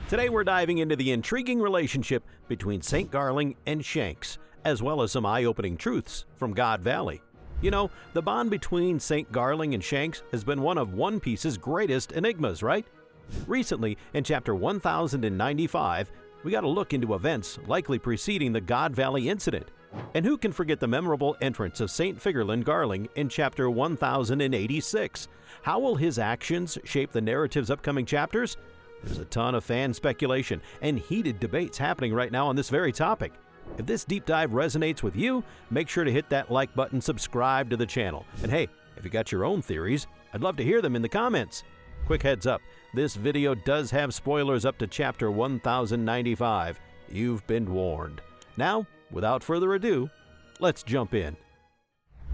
Today we're diving into the intriguing relationship between Saint Garling and Shanks, as well as some eye-opening truths from God Valley. You know, the bond between Saint Garling and Shanks has been one of One Piece's greatest enigmas, right? Recently, in chapter 1095, we got a look into events likely preceding the God Valley incident. And who can forget the memorable entrance of Saint Figarland Garling in chapter 1086? How will his actions shape the narrative's upcoming chapters? There's a ton of fan speculation and heated debates happening right now on this very topic. If this deep dive resonates with you, make sure to hit that like button, subscribe to the channel. And hey, if you got your own theories, I'd love to hear them in the comments. Quick heads up, this video does have spoilers up to chapter 1095. You've been warned. Now, without further ado, let's jump in.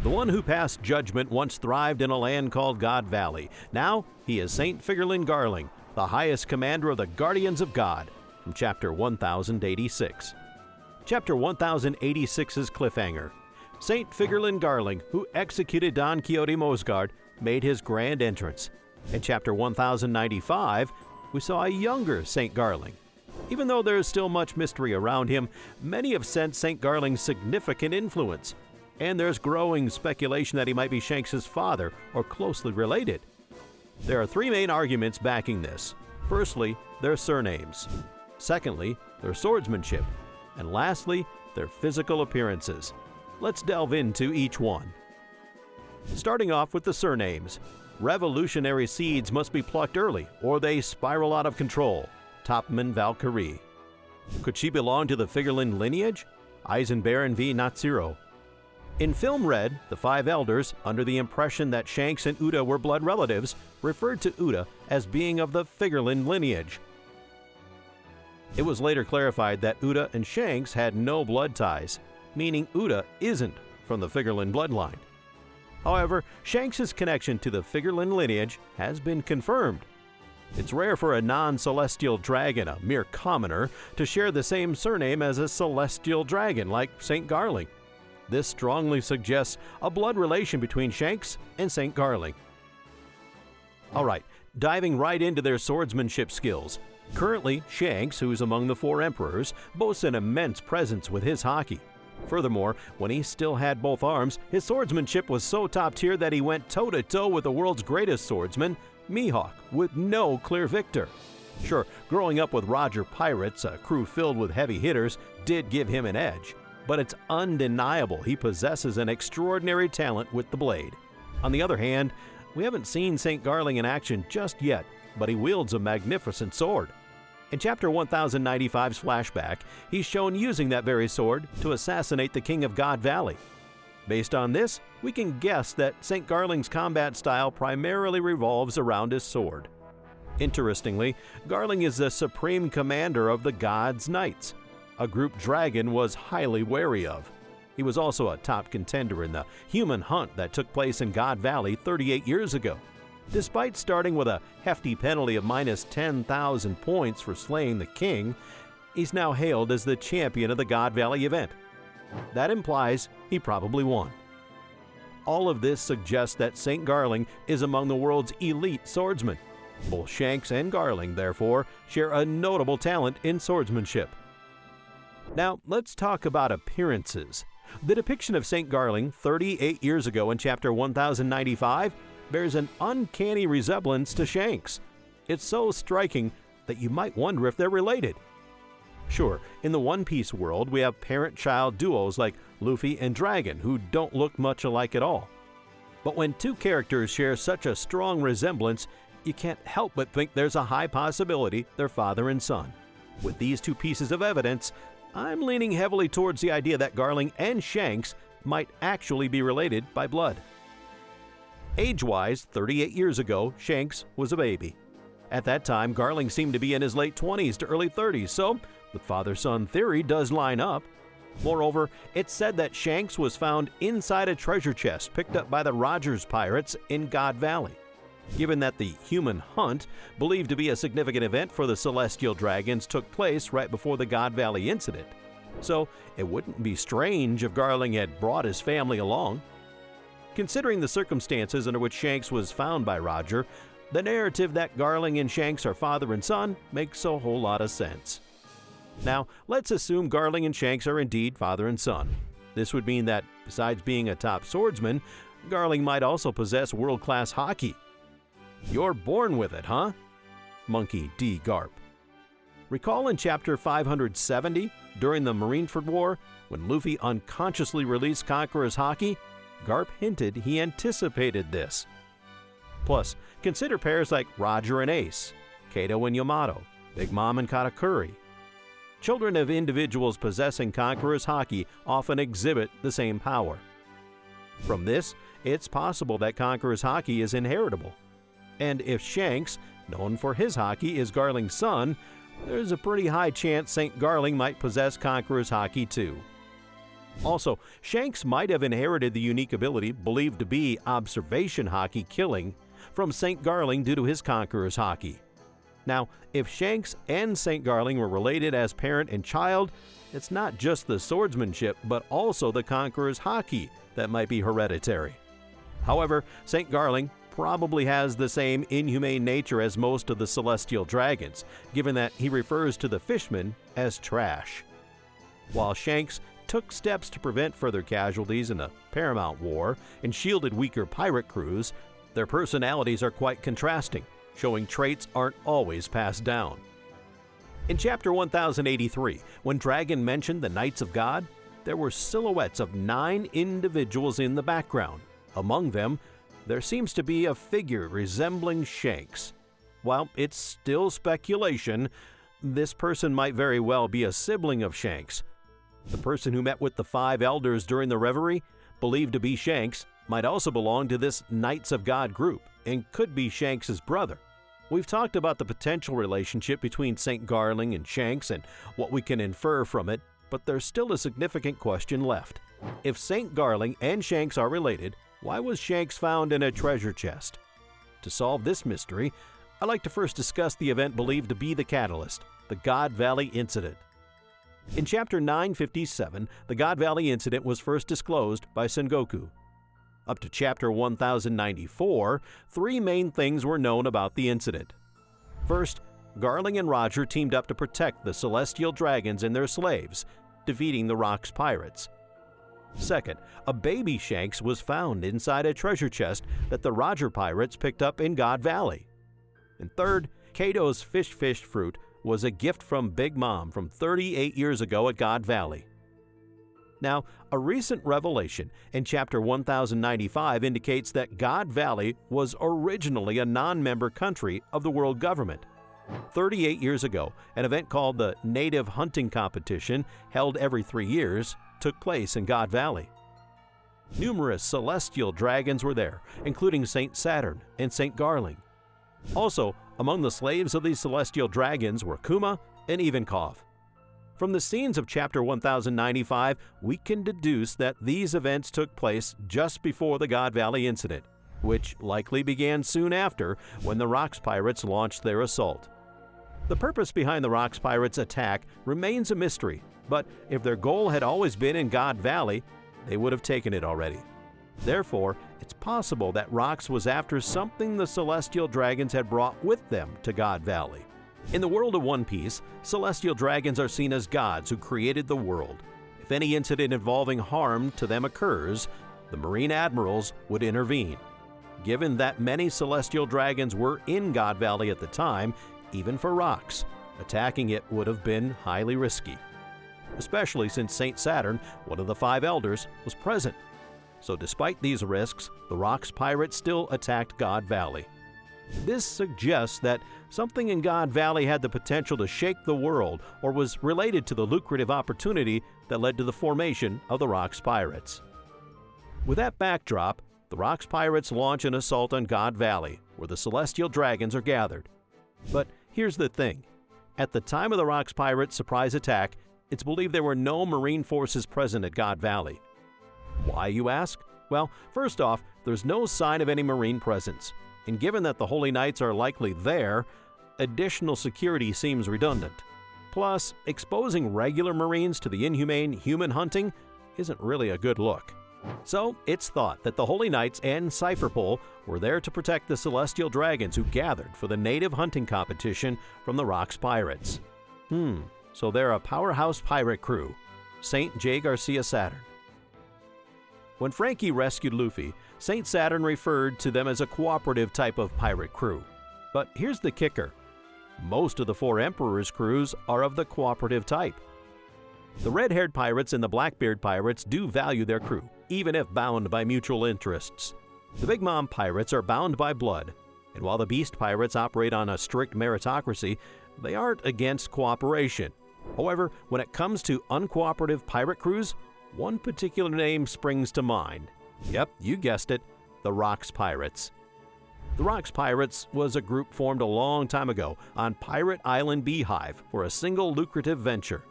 The one who passed judgment once thrived in a land called God Valley. Now, he is Saint Figarland Garling, the highest commander of the Guardians of God, from chapter 1086. Chapter 1086's cliffhanger. Saint Figarland Garling, who executed Don Quixote Mosgard, made his grand entrance. In chapter 1095, we saw a younger Saint Garling. Even though there is still much mystery around him, many have sensed Saint Garling's significant influence, and there's growing speculation that he might be Shanks' father or closely related. There are three main arguments backing this. Firstly, their surnames. Secondly, their swordsmanship. And lastly, their physical appearances. Let's delve into each one. Starting off with the surnames. Revolutionary seeds must be plucked early, or they spiral out of control. Topman Valkyrie. Could she belong to the Figarland lineage? Eisenbaron v. Natsiro. In Film Red, the five elders, under the impression that Shanks and Uda were blood relatives, referred to Uda as being of the Figarland lineage. It was later clarified that Uda and Shanks had no blood ties, meaning Uda isn't from the Figarland bloodline. However, Shanks' connection to the Figarland lineage has been confirmed. It's rare for a non-celestial dragon, a mere commoner, to share the same surname as a celestial dragon like Saint Garling. This strongly suggests a blood relation between Shanks and Saint Garling. Alright, diving right into their swordsmanship skills. Currently, Shanks, who's among the four emperors, boasts an immense presence with his haki. Furthermore, when he still had both arms, his swordsmanship was so top tier that he went toe-to-toe with the world's greatest swordsman, Mihawk, with no clear victor. Sure, growing up with Roger Pirates, a crew filled with heavy hitters, did give him an edge, but it's undeniable he possesses an extraordinary talent with the blade. On the other hand, we haven't seen Saint Garling in action just yet, but he wields a magnificent sword. In chapter 1095's flashback, he's shown using that very sword to assassinate the king of God Valley. Based on this, we can guess that Saint Garling's combat style primarily revolves around his sword. Interestingly, Garling is the supreme commander of the God's Knights, a group Dragon was highly wary of. He was also a top contender in the human hunt that took place in God Valley 38 years ago. Despite starting with a hefty penalty of minus 10,000 points for slaying the king, he's now hailed as the champion of the God Valley event. That implies he probably won. All of this suggests that Saint Garling is among the world's elite swordsmen. Both Shanks and Garling, therefore, share a notable talent in swordsmanship. Now, let's talk about appearances. The depiction of Saint Garling 38 years ago in chapter 1095 bears an uncanny resemblance to Shanks. It's so striking that you might wonder if they're related. Sure, in the One Piece world, we have parent-child duos like Luffy and Dragon who don't look much alike at all. But when two characters share such a strong resemblance, you can't help but think there's a high possibility they're father and son. With these two pieces of evidence, I'm leaning heavily towards the idea that Garling and Shanks might actually be related by blood. Age-wise, 38 years ago, Shanks was a baby. At that time, Garling seemed to be in his late 20s to early 30s, so the father-son theory does line up. Moreover, it's said that Shanks was found inside a treasure chest picked up by the Rogers pirates in God Valley. Given that the human hunt, believed to be a significant event for the celestial dragons, took place right before the God Valley incident, so it wouldn't be strange if Garling had brought his family along. Considering the circumstances under which Shanks was found by Roger, the narrative that Garling and Shanks are father and son makes a whole lot of sense. Now, let's assume Garling and Shanks are indeed father and son. This would mean that, besides being a top swordsman, Garling might also possess world-class hockey. You're born with it, huh? Monkey D. Garp. Recall in Chapter 570, during the Marineford War, when Luffy unconsciously released Conqueror's Haki, Garp hinted he anticipated this. Plus, consider pairs like Roger and Ace, Kato and Yamato, Big Mom and Katakuri. Children of individuals possessing Conqueror's Haki often exhibit the same power. From this, it's possible that Conqueror's Haki is inheritable. And if Shanks, known for his Haki, is Garling's son, there's a pretty high chance Saint Garling might possess Conqueror's Haki too. Also, Shanks might have inherited the unique ability believed to be observation Haki killing from Saint Garling due to his Conqueror's Haki. Now, if Shanks and Saint Garling were related as parent and child, it's not just the swordsmanship, but also the Conqueror's Haki that might be hereditary. However, Saint Garling probably has the same inhumane nature as most of the celestial dragons, given that he refers to the fishmen as trash. While Shanks took steps to prevent further casualties in the Paramount War and shielded weaker pirate crews, their personalities are quite contrasting, showing traits aren't always passed down. In Chapter 1083, when Dragon mentioned the Knights of God, there were silhouettes of 9 individuals in the background. Among them, there seems to be a figure resembling Shanks. While it's still speculation, this person might very well be a sibling of Shanks. The person who met with the 5 elders during the reverie, believed to be Shanks, might also belong to this Knights of God group and could be Shanks' brother. We've talked about the potential relationship between Saint Garling and Shanks and what we can infer from it, but there's still a significant question left. If Saint Garling and Shanks are related, why was Shanks found in a treasure chest? To solve this mystery, I'd like to first discuss the event believed to be the catalyst, the God Valley Incident. In Chapter 957, the God Valley Incident was first disclosed by Sengoku. Up to Chapter 1094, 3 main things were known about the incident. First, Garling and Roger teamed up to protect the celestial dragons and their slaves, defeating the Rocks pirates. Second, a baby Shanks was found inside a treasure chest that the Roger pirates picked up in God Valley. And third, Kato's fished fruit was a gift from Big Mom from 38 years ago at God Valley. Now, a recent revelation in Chapter 1095 indicates that God Valley was originally a non-member country of the world government. 38 years ago, an event called the Native Hunting Competition, held every 3 years, took place in God Valley. Numerous celestial dragons were there, including Saint Saturn and Saint Garling. Also, among the slaves of these celestial dragons were Kuma and Ivankov. From the scenes of Chapter 1095, we can deduce that these events took place just before the God Valley incident, which likely began soon after when the Rocks pirates launched their assault. The purpose behind the Rocks pirates' attack remains a mystery, but if their goal had always been in God Valley, they would have taken it already. Therefore, it's possible that Rocks was after something the celestial dragons had brought with them to God Valley. In the world of One Piece, celestial dragons are seen as gods who created the world. If any incident involving harm to them occurs, the Marine Admirals would intervene. Given that many celestial dragons were in God Valley at the time, even for Rocks, attacking it would have been highly risky, especially since Saint Saturn, one of the 5 elders, was present. So despite these risks, the Rocks pirates still attacked God Valley. This suggests that something in God Valley had the potential to shake the world or was related to the lucrative opportunity that led to the formation of the Rocks pirates. With that backdrop, the Rocks pirates launch an assault on God Valley, where the celestial dragons are gathered. But here's the thing. At the time of the Rocks pirates' surprise attack, it's believed there were no Marine forces present at God Valley. Why, you ask? Well, first off, there's no sign of any Marine presence, and given that the Holy Knights are likely there, additional security seems redundant. Plus, exposing regular Marines to the inhumane human hunting isn't really a good look. So it's thought that the Holy Knights and Cypher Pole were there to protect the celestial dragons who gathered for the native hunting competition from the Rocks Pirates. So they're a powerhouse pirate crew. Saint J. Garcia Saturn. When Frankie rescued Luffy, Saint Saturn referred to them as a cooperative type of pirate crew. But here's the kicker. Most of the four Emperors' crews are of the cooperative type. The red-haired pirates and the black-beard pirates do value their crew, even if bound by mutual interests. The Big Mom pirates are bound by blood, and while the Beast pirates operate on a strict meritocracy, they aren't against cooperation. However, when it comes to uncooperative pirate crews, one particular name springs to mind. Yep, you guessed it, the Rocks Pirates. The Rocks Pirates was a group formed a long time ago on Pirate Island Beehive for a single lucrative venture.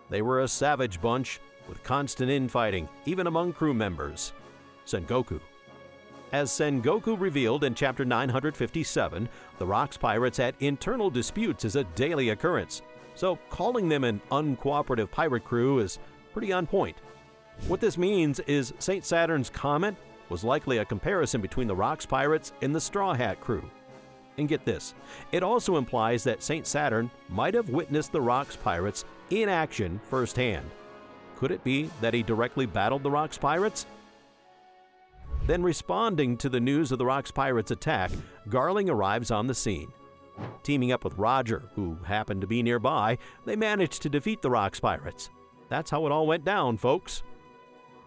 They were a savage bunch with constant infighting, even among crew members. Sengoku. As Sengoku revealed in Chapter 957, the Rocks Pirates had internal disputes as a daily occurrence, so calling them an uncooperative pirate crew is pretty on point. What this means is Saint Saturn's comment was likely a comparison between the Rocks Pirates and the Straw Hat crew. And get this, it also implies that Saint Saturn might have witnessed the Rocks Pirates in action firsthand. Could it be that he directly battled the Rocks Pirates? Then, responding to the news of the Rocks Pirates' attack, Garling arrives on the scene. Teaming up with Roger, who happened to be nearby, they managed to defeat the Rocks Pirates. That's how it all went down, folks.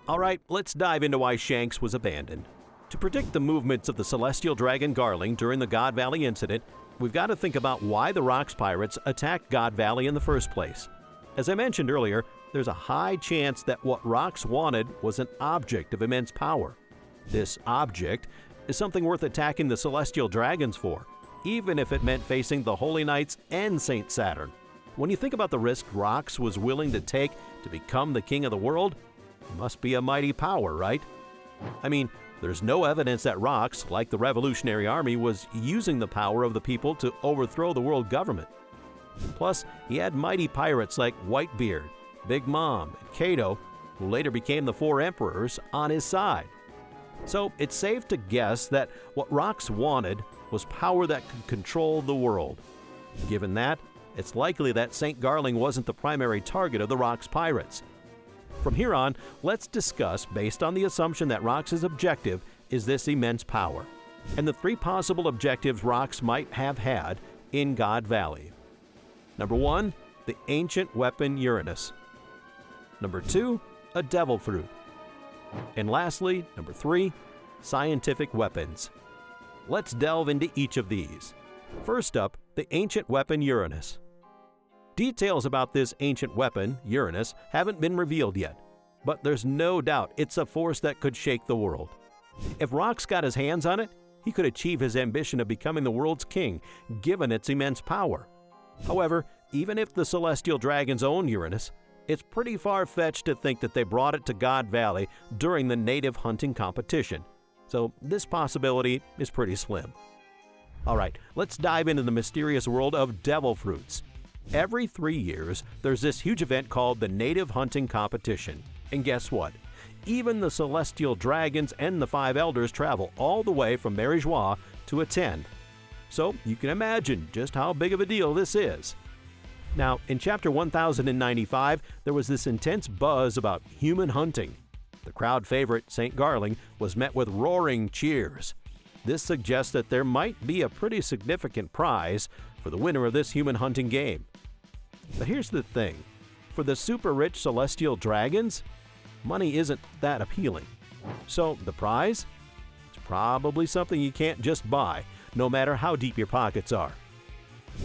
Alright, let's dive into why Shanks was abandoned. To predict the movements of the celestial dragon Garling during the God Valley incident, we've got to think about why the Rocks Pirates attacked God Valley in the first place. As I mentioned earlier, there's a high chance that what Rocks wanted was an object of immense power. This object is something worth attacking the celestial dragons for, even if it meant facing the Holy Knights and Saint Saturn. When you think about the risk Rocks was willing to take to become the king of the world, it must be a mighty power, right? I mean, there's no evidence that Rocks, like the Revolutionary Army, was using the power of the people to overthrow the world government. Plus, he had mighty pirates like Whitebeard, Big Mom, and Kato, who later became the Four Emperors, on his side. So it's safe to guess that what Rocks wanted was power that could control the world. Given that, it's likely that Saint Garling wasn't the primary target of the Rocks Pirates. From here on, let's discuss, based on the assumption that Rocks' objective is this immense power, and the three possible objectives Rocks might have had in God Valley. Number 1, the ancient weapon Uranus. Number 2, a devil fruit. And lastly, number 3, scientific weapons. Let's delve into each of these. First up, the ancient weapon Uranus. Details about this ancient weapon, Uranus, haven't been revealed yet, but there's no doubt it's a force that could shake the world. If Rocks got his hands on it, he could achieve his ambition of becoming the world's king, given its immense power. However, even if the celestial dragons own Uranus, it's pretty far-fetched to think that they brought it to God Valley during the native hunting competition, so this possibility is pretty slim. Alright, let's dive into the mysterious world of devil fruits. Every 3 years, there's this huge event called the Native Hunting Competition. And guess what? Even the celestial dragons and the 5 elders travel all the way from Marijois to attend. So you can imagine just how big of a deal this is. Now, in Chapter 1095, there was this intense buzz about human hunting. The crowd favorite, Saint Garling, was met with roaring cheers. This suggests that there might be a pretty significant prize for the winner of this human hunting game. But here's the thing. For the super-rich celestial dragons, money isn't that appealing. So the prize? It's probably something you can't just buy, no matter how deep your pockets are.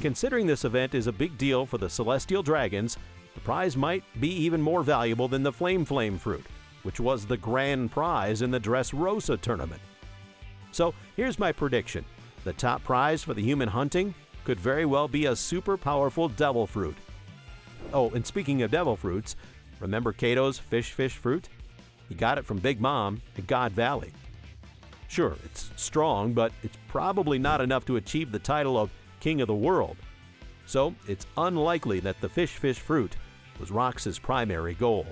Considering this event is a big deal for the celestial dragons, the prize might be even more valuable than the Flame fruit, which was the grand prize in the Dressrosa tournament. So here's my prediction. The top prize for the human hunting could very well be a super powerful devil fruit. Oh, and speaking of devil fruits, remember Kato's fish fruit? He got it from Big Mom at God Valley. Sure, it's strong, but it's probably not enough to achieve the title of King of the World. So it's unlikely that the fish fruit was Rocks' primary goal.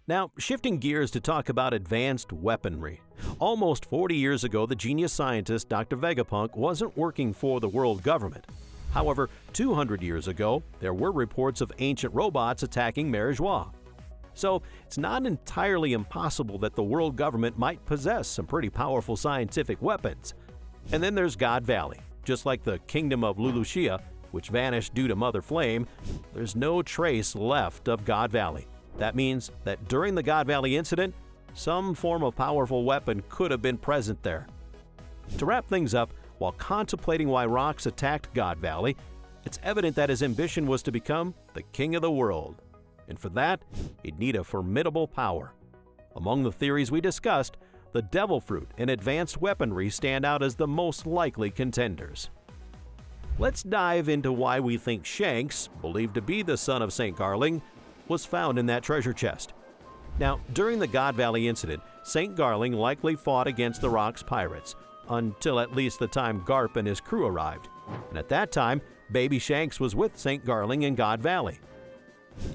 Now, shifting gears to talk about advanced weaponry. Almost 40 years ago, the genius scientist Dr. Vegapunk wasn't working for the world government. However, 200 years ago, there were reports of ancient robots attacking Marijois. So, it's not entirely impossible that the world government might possess some pretty powerful scientific weapons. And then there's God Valley. Just like the kingdom of Lulushia, which vanished due to Mother Flame, there's no trace left of God Valley. That means that during the God Valley incident, some form of powerful weapon could have been present there. To wrap things up, while contemplating why Rox attacked God Valley, it's evident that his ambition was to become the king of the world. And for that, he'd need a formidable power. Among the theories we discussed, the Devil Fruit and advanced weaponry stand out as the most likely contenders. Let's dive into why we think Shanks, believed to be the son of Saint Garling, was found in that treasure chest. Now, during the God Valley incident, Saint Garling likely fought against the Rox pirates, until at least the time Garp and his crew arrived. And at that time, baby Shanks was with Saint Garling in God Valley.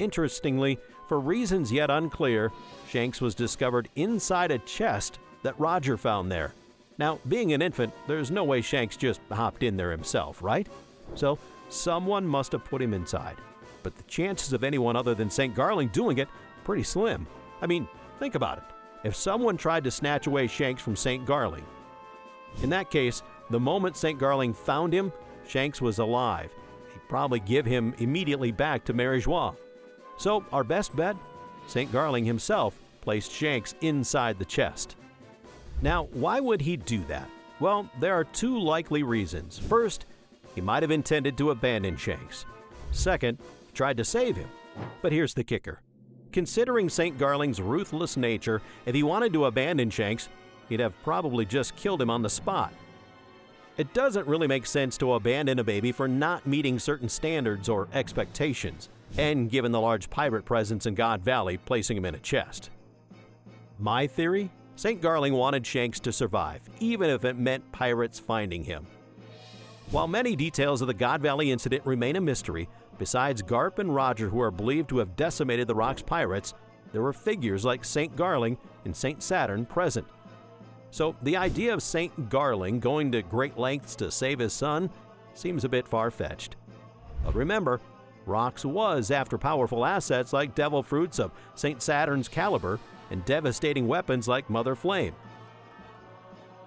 Interestingly, for reasons yet unclear, Shanks was discovered inside a chest that Roger found there. Now, being an infant, there's no way Shanks just hopped in there himself, right? So, someone must have put him inside. But the chances of anyone other than Saint Garling doing it, pretty slim. I mean, think about it. If someone tried to snatch away Shanks from Saint Garling, in that case, the moment Saint Garling found him, Shanks was alive. He'd probably give him immediately back to Marijois. So, our best bet? Saint Garling himself placed Shanks inside the chest. Now, why would he do that? Well, there are two likely reasons. First, he might have intended to abandon Shanks. Second, he tried to save him. But here's the kicker. Considering Saint Garling's ruthless nature, if he wanted to abandon Shanks, he'd have probably just killed him on the spot. It doesn't really make sense to abandon a baby for not meeting certain standards or expectations, and given the large pirate presence in God Valley, placing him in a chest. My theory? Saint Garling wanted Shanks to survive, even if it meant pirates finding him. While many details of the God Valley incident remain a mystery, besides Garp and Roger, who are believed to have decimated the Rox pirates, there were figures like Saint Garling and Saint Saturn present. So the idea of Saint Garling going to great lengths to save his son seems a bit far-fetched. But remember, Rox was after powerful assets like devil fruits of Saint Saturn's caliber and devastating weapons like Mother Flame.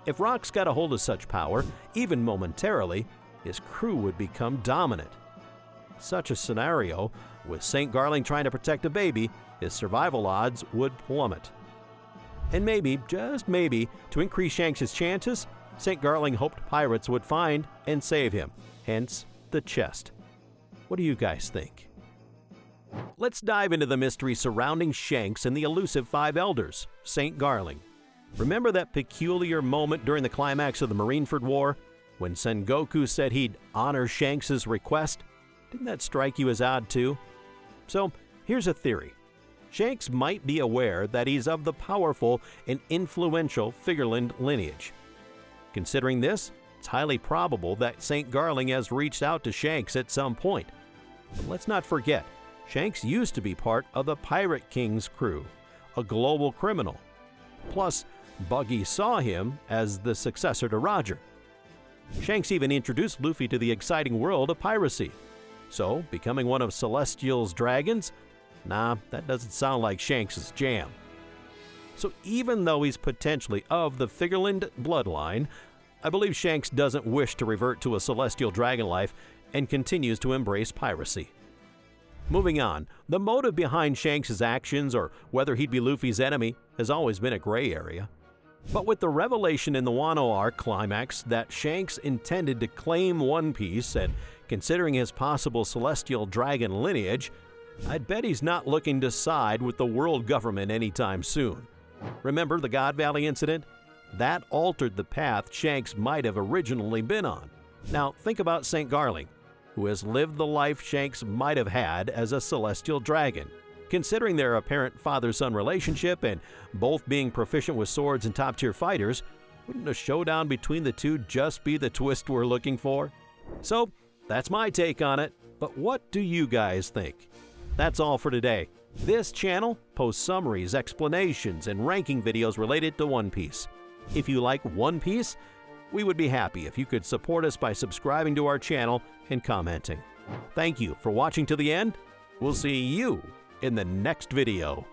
If Rox got a hold of such power, even momentarily, his crew would become dominant. Such a scenario, with Saint Garling trying to protect a baby, his survival odds would plummet. And maybe, just maybe, to increase Shanks' chances, Saint Garling hoped pirates would find and save him, hence the chest. What do you guys think? Let's dive into the mystery surrounding Shanks and the elusive Five Elders, Saint Garling. Remember that peculiar moment during the climax of the Marineford War, when Sengoku said he'd honor Shanks' request? Didn't that strike you as odd too? So, here's a theory. Shanks might be aware that he's of the powerful and influential Figarland lineage. Considering this, it's highly probable that Saint Garling has reached out to Shanks at some point. But let's not forget, Shanks used to be part of the Pirate King's crew, a global criminal. Plus, Buggy saw him as the successor to Roger. Shanks even introduced Luffy to the exciting world of piracy. So, becoming one of Celestial's dragons? Nah, that doesn't sound like Shanks' jam. So even though he's potentially of the Figarland bloodline, I believe Shanks doesn't wish to revert to a celestial dragon life and continues to embrace piracy. Moving on, the motive behind Shanks' actions or whether he'd be Luffy's enemy has always been a gray area. But with the revelation in the Wano arc climax that Shanks intended to claim One Piece and considering his possible celestial dragon lineage, I'd bet he's not looking to side with the world government anytime soon. Remember the God Valley incident? That altered the path Shanks might have originally been on. Now think about Saint Garling, who has lived the life Shanks might have had as a celestial dragon. Considering their apparent father-son relationship and both being proficient with swords and top-tier fighters, wouldn't a showdown between the two just be the twist we're looking for? So, that's my take on it, but what do you guys think? That's all for today. This channel posts summaries, explanations, and ranking videos related to One Piece. If you like One Piece, we would be happy if you could support us by subscribing to our channel and commenting. Thank you for watching to the end. We'll see you in the next video.